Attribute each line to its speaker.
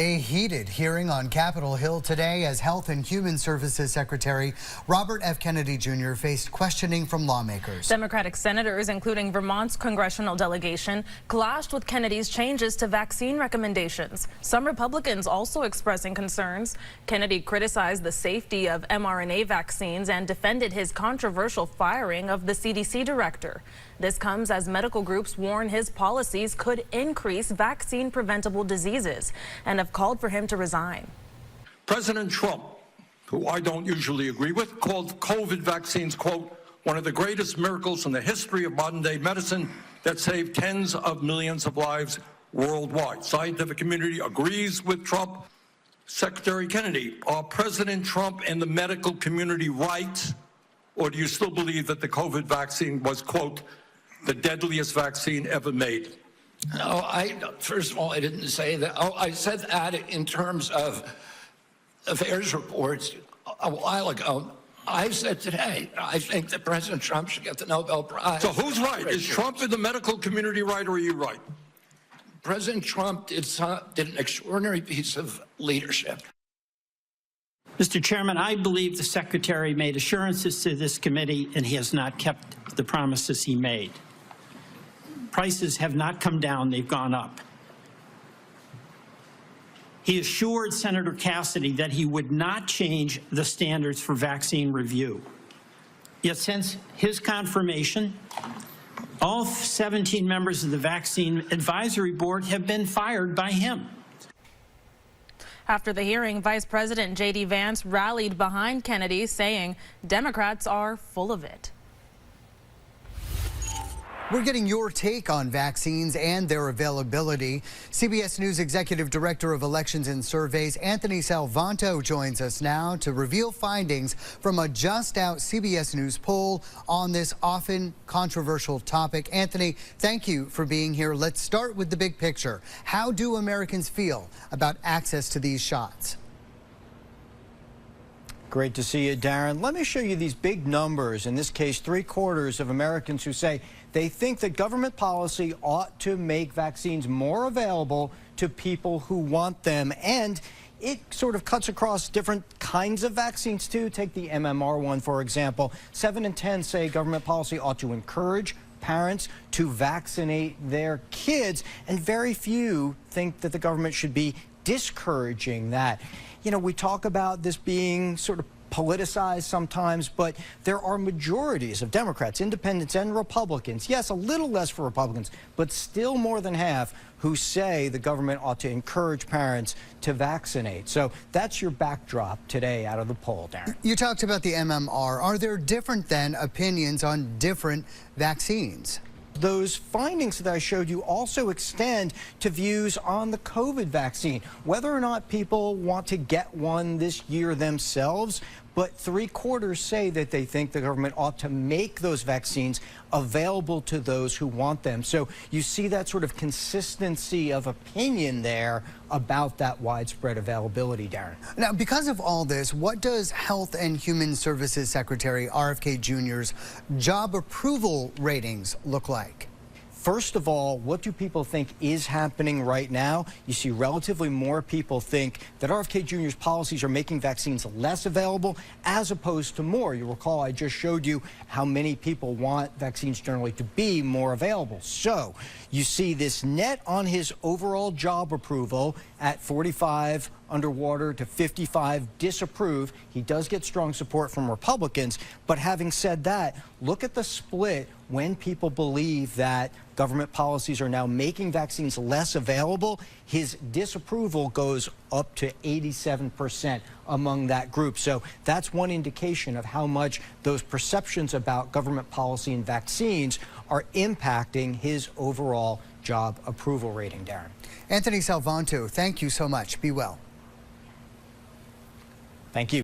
Speaker 1: A heated hearing on Capitol Hill today as Health and Human Services Secretary Robert F. Kennedy Jr. faced questioning from lawmakers.
Speaker 2: Democratic senators, including Vermont's congressional delegation, clashed with Kennedy's changes to vaccine recommendations. Some Republicans also expressing concerns. Kennedy criticized the safety of mRNA vaccines and defended his controversial firing of the CDC director. This comes as medical groups warn his policies could increase vaccine-preventable diseases and have called for him to resign.
Speaker 3: President Trump, who I don't usually agree with, called COVID vaccines, quote, one of the greatest miracles in the history of modern-day medicine that saved tens of millions of lives worldwide. Scientific community agrees with Trump. Secretary Kennedy, are President Trump and the medical community right, or do you still believe that the COVID vaccine was, quote, the deadliest vaccine ever made?
Speaker 4: No, first of all, I didn't say that. Oh, I said that in terms of affairs reports a while ago. I said today, I think that President Trump should get the Nobel Prize.
Speaker 3: So who's right? Is Trump in the medical community right, or are you right?
Speaker 4: President Trump did an extraordinary piece of leadership.
Speaker 5: Mr. Chairman, I believe the Secretary made assurances to this committee, and he has not kept the promises he made. Prices have not come down, they've gone up. He assured Senator Cassidy that he would not change the standards for vaccine review. Yet since his confirmation, all 17 members of the Vaccine Advisory Board have been fired by him.
Speaker 2: After the hearing, Vice President J.D. Vance rallied behind Kennedy, saying Democrats are full of it.
Speaker 1: We're getting your take on vaccines and their availability. CBS News Executive Director of Elections and Surveys, Anthony Salvanto, joins us now to reveal findings from a just-out CBS News poll on this often controversial topic. Anthony, thank you for being here. Let's start with the big picture. How do Americans feel about access to these shots?
Speaker 6: Great to see you, Darren. Let me show you these big numbers. In this case, 3/4 of Americans who say they think that government policy ought to make vaccines more available to people who want them. And it sort of cuts across different kinds of vaccines, too. Take the MMR one, for example. 7 in 10 say government policy ought to encourage parents to vaccinate their kids, and very few think that the government should be discouraging that. You know, we talk about this being sort of politicized sometimes, but there are majorities of Democrats, independents, and Republicans. Yes, a little less for Republicans, but still more than half who say the government ought to encourage parents to vaccinate. So that's your backdrop today out of the poll, Darren.
Speaker 1: You talked about the MMR. Are there different then opinions on different vaccines?
Speaker 6: Those findings that I showed you also extend to views on the COVID vaccine, whether or not people want to get one this year themselves. But 3/4 say that they think the government ought to make those vaccines available to those who want them. So you see that sort of consistency of opinion there about that widespread availability, Darren.
Speaker 1: Now, because of all this, what does Health and Human Services Secretary RFK Jr.'s job approval ratings look like?
Speaker 6: First of all, what do people think is happening right now? You see relatively more people think that RFK Jr.'s policies are making vaccines less available as opposed to more. You recall I just showed you how many people want vaccines generally to be more available. So you see this net on his overall job approval at 45 underwater to 55 disapprove. He does get strong support from Republicans, but having said that, look at the split when people believe that government policies are now making vaccines less available. His disapproval goes up to 87% among that group. So that's one indication of how much those perceptions about government policy and vaccines are impacting his overall job approval rating, Darren.
Speaker 1: Anthony Salvanto, thank you so much. Be well.
Speaker 6: Thank you.